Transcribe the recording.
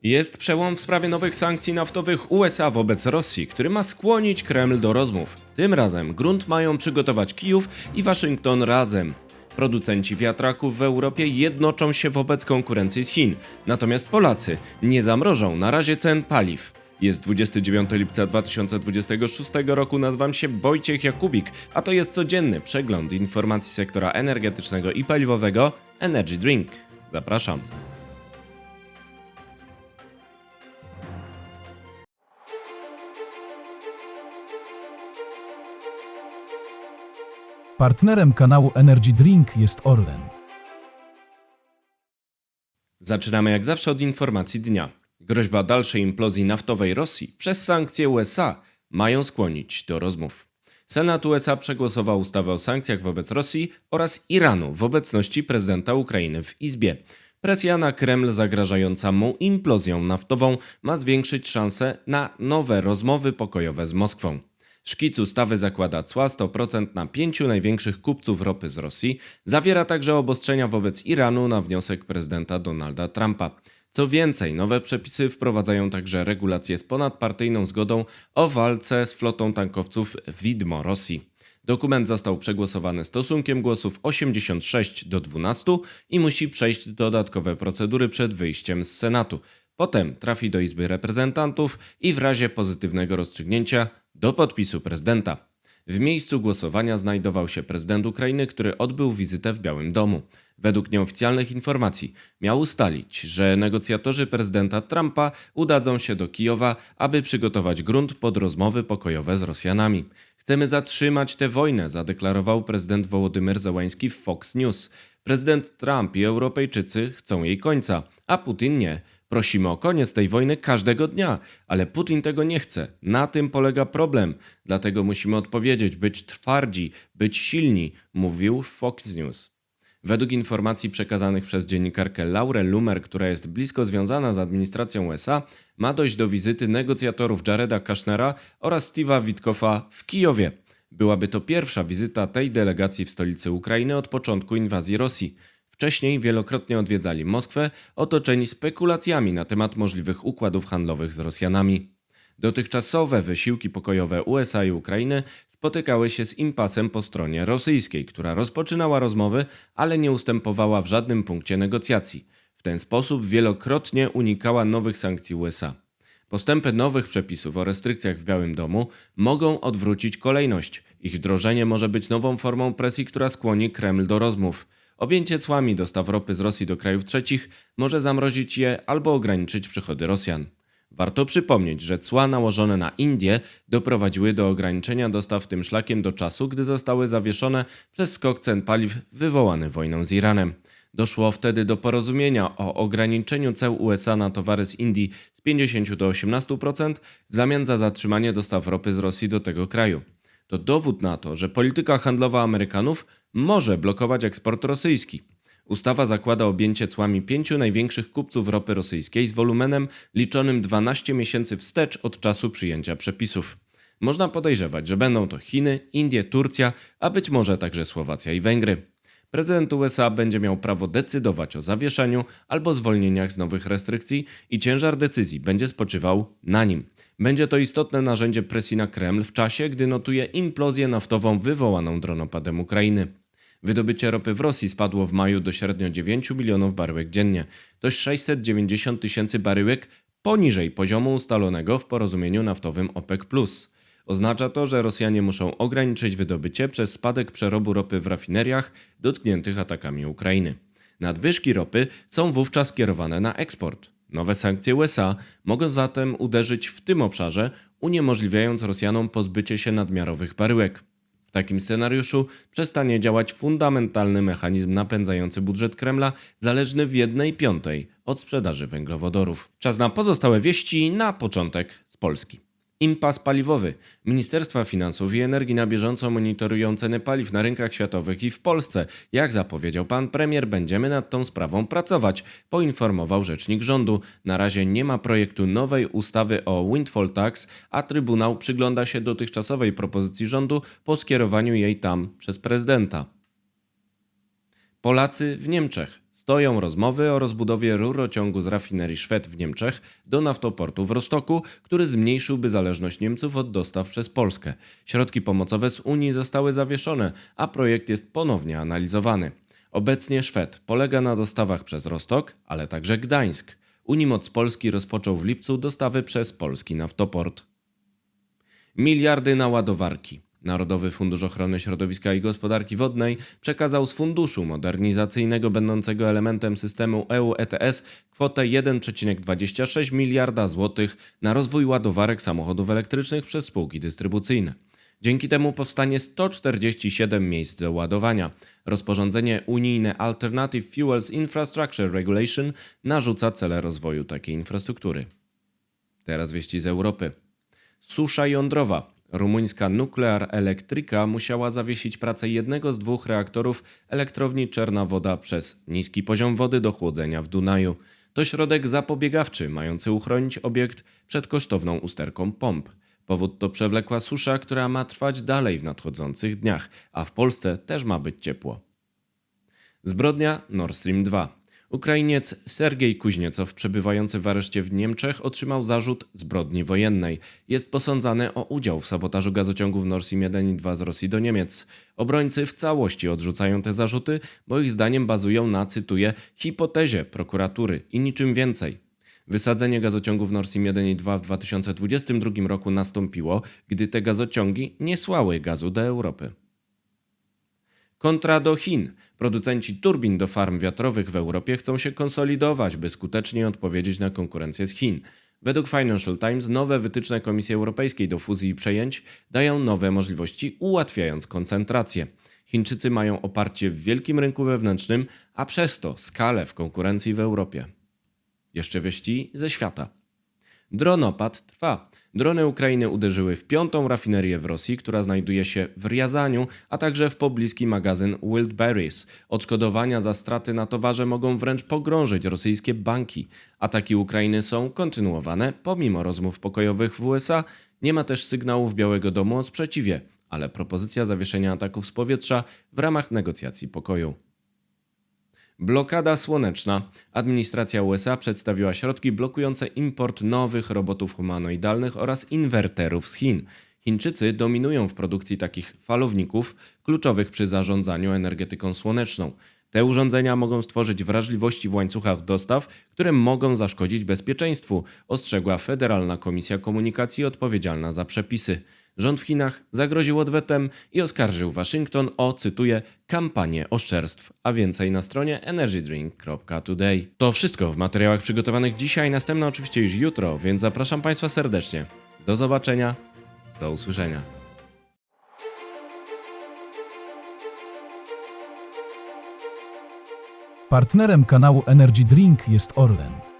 Jest przełom w sprawie nowych sankcji naftowych USA wobec Rosji, który ma skłonić Kreml do rozmów. Tym razem grunt mają przygotować Kijów i Waszyngton razem. Producenci wiatraków w Europie jednoczą się wobec konkurencji z Chin, natomiast Polacy nie zamrożą na razie cen paliw. Jest 29 lipca 2026 roku, nazywam się Wojciech Jakubik, a to jest codzienny przegląd informacji sektora energetycznego i paliwowego Energy Drink. Zapraszam. Partnerem kanału Energy Drink jest Orlen. Zaczynamy jak zawsze od informacji dnia. Groźba dalszej implozji naftowej Rosji przez sankcje USA mają skłonić do rozmów. Senat USA przegłosował ustawę o sankcjach wobec Rosji oraz Iranu w obecności prezydenta Ukrainy w Izbie. Presja na Kreml zagrażająca mu implozją naftową ma zwiększyć szanse na nowe rozmowy pokojowe z Moskwą. Szkic ustawy zakłada cła 100% na 5 największych kupców ropy z Rosji, zawiera także obostrzenia wobec Iranu na wniosek prezydenta Donalda Trumpa. Co więcej, nowe przepisy wprowadzają także regulacje z ponadpartyjną zgodą o walce z flotą tankowców widmo Rosji. Dokument został przegłosowany stosunkiem głosów 86 do 12 i musi przejść dodatkowe procedury przed wyjściem z Senatu. Potem trafi do Izby Reprezentantów i w razie pozytywnego rozstrzygnięcia do podpisu prezydenta. W miejscu głosowania znajdował się prezydent Ukrainy, który odbył wizytę w Białym Domu. Według nieoficjalnych informacji miał ustalić, że negocjatorzy prezydenta Trumpa udadzą się do Kijowa, aby przygotować grunt pod rozmowy pokojowe z Rosjanami. Chcemy zatrzymać tę wojnę, zadeklarował prezydent Wołodymyr Zełański w Fox News. Prezydent Trump i Europejczycy chcą jej końca, a Putin nie. Prosimy o koniec tej wojny każdego dnia, ale Putin tego nie chce. Na tym polega problem. Dlatego musimy odpowiedzieć, być twardzi, być silni, mówił w Fox News. Według informacji przekazanych przez dziennikarkę Laurę Loomer, która jest blisko związana z administracją USA, ma dojść do wizyty negocjatorów Jareda Kushnera oraz Steve'a Witkoffa w Kijowie. Byłaby to pierwsza wizyta tej delegacji w stolicy Ukrainy od początku inwazji Rosji. Wcześniej wielokrotnie odwiedzali Moskwę, otoczeni spekulacjami na temat możliwych układów handlowych z Rosjanami. Dotychczasowe wysiłki pokojowe USA i Ukrainy spotykały się z impasem po stronie rosyjskiej, która rozpoczynała rozmowy, ale nie ustępowała w żadnym punkcie negocjacji. W ten sposób wielokrotnie unikała nowych sankcji USA. Postępy nowych przepisów o restrykcjach w Białym Domu mogą odwrócić kolejność. Ich wdrożenie może być nową formą presji, która skłoni Kreml do rozmów. Objęcie cłami dostaw ropy z Rosji do krajów trzecich może zamrozić je albo ograniczyć przychody Rosjan. Warto przypomnieć, że cła nałożone na Indię doprowadziły do ograniczenia dostaw tym szlakiem do czasu, gdy zostały zawieszone przez skok cen paliw wywołany wojną z Iranem. Doszło wtedy do porozumienia o ograniczeniu ceł USA na towary z Indii z 50 do 18% w zamian za zatrzymanie dostaw ropy z Rosji do tego kraju. To dowód na to, że polityka handlowa Amerykanów może blokować eksport rosyjski. Ustawa zakłada objęcie cłami 5 największych kupców ropy rosyjskiej z wolumenem liczonym 12 miesięcy wstecz od czasu przyjęcia przepisów. Można podejrzewać, że będą to Chiny, Indie, Turcja, a być może także Słowacja i Węgry. Prezydent USA będzie miał prawo decydować o zawieszeniu albo zwolnieniach z nowych restrykcji i ciężar decyzji będzie spoczywał na nim. Będzie to istotne narzędzie presji na Kreml w czasie, gdy notuje implozję naftową wywołaną dronopadem Ukrainy. Wydobycie ropy w Rosji spadło w maju do średnio 9 milionów baryłek dziennie. To 690 tysięcy baryłek poniżej poziomu ustalonego w porozumieniu naftowym OPEC+. Oznacza to, że Rosjanie muszą ograniczyć wydobycie przez spadek przerobu ropy w rafineriach dotkniętych atakami Ukrainy. Nadwyżki ropy są wówczas kierowane na eksport. Nowe sankcje USA mogą zatem uderzyć w tym obszarze, uniemożliwiając Rosjanom pozbycie się nadmiarowych baryłek. W takim scenariuszu przestanie działać fundamentalny mechanizm napędzający budżet Kremla, zależny w 1/5 od sprzedaży węglowodorów. Czas na pozostałe wieści, na początek z Polski. Impas paliwowy. Ministerstwa Finansów i Energii na bieżąco monitorują ceny paliw na rynkach światowych i w Polsce. Jak zapowiedział pan premier, będziemy nad tą sprawą pracować, poinformował rzecznik rządu. Na razie nie ma projektu nowej ustawy o windfall tax, a Trybunał przygląda się dotychczasowej propozycji rządu po skierowaniu jej tam przez prezydenta. Polacy w Niemczech. Stoją rozmowy o rozbudowie rurociągu z rafinerii Schwedt w Niemczech do naftoportu w Rostoku, który zmniejszyłby zależność Niemców od dostaw przez Polskę. Środki pomocowe z Unii zostały zawieszone, a projekt jest ponownie analizowany. Obecnie Schwedt polega na dostawach przez Rostok, ale także Gdańsk. Unimoc Polski rozpoczął w lipcu dostawy przez polski naftoport. Miliardy na ładowarki. Narodowy Fundusz Ochrony Środowiska i Gospodarki Wodnej przekazał z funduszu modernizacyjnego będącego elementem systemu EU ETS kwotę 1,26 miliarda złotych na rozwój ładowarek samochodów elektrycznych przez spółki dystrybucyjne. Dzięki temu powstanie 147 miejsc do ładowania. Rozporządzenie unijne Alternative Fuels Infrastructure Regulation narzuca cele rozwoju takiej infrastruktury. Teraz wieści z Europy. Susza jądrowa. Rumuńska Nuclear Electrica musiała zawiesić pracę jednego z 2 reaktorów elektrowni Czerna Woda przez niski poziom wody do chłodzenia w Dunaju. To środek zapobiegawczy mający uchronić obiekt przed kosztowną usterką pomp. Powód to przewlekła susza, która ma trwać dalej w nadchodzących dniach, a w Polsce też ma być ciepło. Zbrodnia Nord Stream 2. Ukrainiec Sergiej Kuźniecow, przebywający w areszcie w Niemczech, otrzymał zarzut zbrodni wojennej. Jest posądzany o udział w sabotażu gazociągów Nord Stream 1 i 2 z Rosji do Niemiec. Obrońcy w całości odrzucają te zarzuty, bo ich zdaniem bazują na, cytuję, hipotezie prokuratury i niczym więcej. Wysadzenie gazociągów Nord Stream 1 i 2 w 2022 roku nastąpiło, gdy te gazociągi nie słały gazu do Europy. Kontra do Chin. Producenci turbin do farm wiatrowych w Europie chcą się konsolidować, by skutecznie odpowiedzieć na konkurencję z Chin. Według Financial Times nowe wytyczne Komisji Europejskiej do fuzji i przejęć dają nowe możliwości, ułatwiając koncentrację. Chińczycy mają oparcie w wielkim rynku wewnętrznym, a przez to skalę w konkurencji w Europie. Jeszcze wieści ze świata. Dronopad trwa. Drony Ukrainy uderzyły w 5. rafinerię w Rosji, która znajduje się w Riazaniu, a także w pobliski magazyn Wildberries. Odszkodowania za straty na towarze mogą wręcz pogrążyć rosyjskie banki. Ataki Ukrainy są kontynuowane pomimo rozmów pokojowych w USA. Nie ma też sygnałów Białego Domu o sprzeciwie, ale propozycja zawieszenia ataków z powietrza w ramach negocjacji pokoju. Blokada słoneczna. Administracja USA przedstawiła środki blokujące import nowych robotów humanoidalnych oraz inwerterów z Chin. Chińczycy dominują w produkcji takich falowników kluczowych przy zarządzaniu energetyką słoneczną. Te urządzenia mogą stworzyć wrażliwości w łańcuchach dostaw, które mogą zaszkodzić bezpieczeństwu, ostrzegła Federalna Komisja Komunikacji odpowiedzialna za przepisy. Rząd w Chinach zagroził odwetem i oskarżył Waszyngton o, cytuję, kampanię oszczerstw, a więcej na stronie energydrink.today. To wszystko w materiałach przygotowanych dzisiaj, następne oczywiście już jutro, więc zapraszam Państwa serdecznie. Do zobaczenia, do usłyszenia. Partnerem kanału Energy Drink jest Orlen.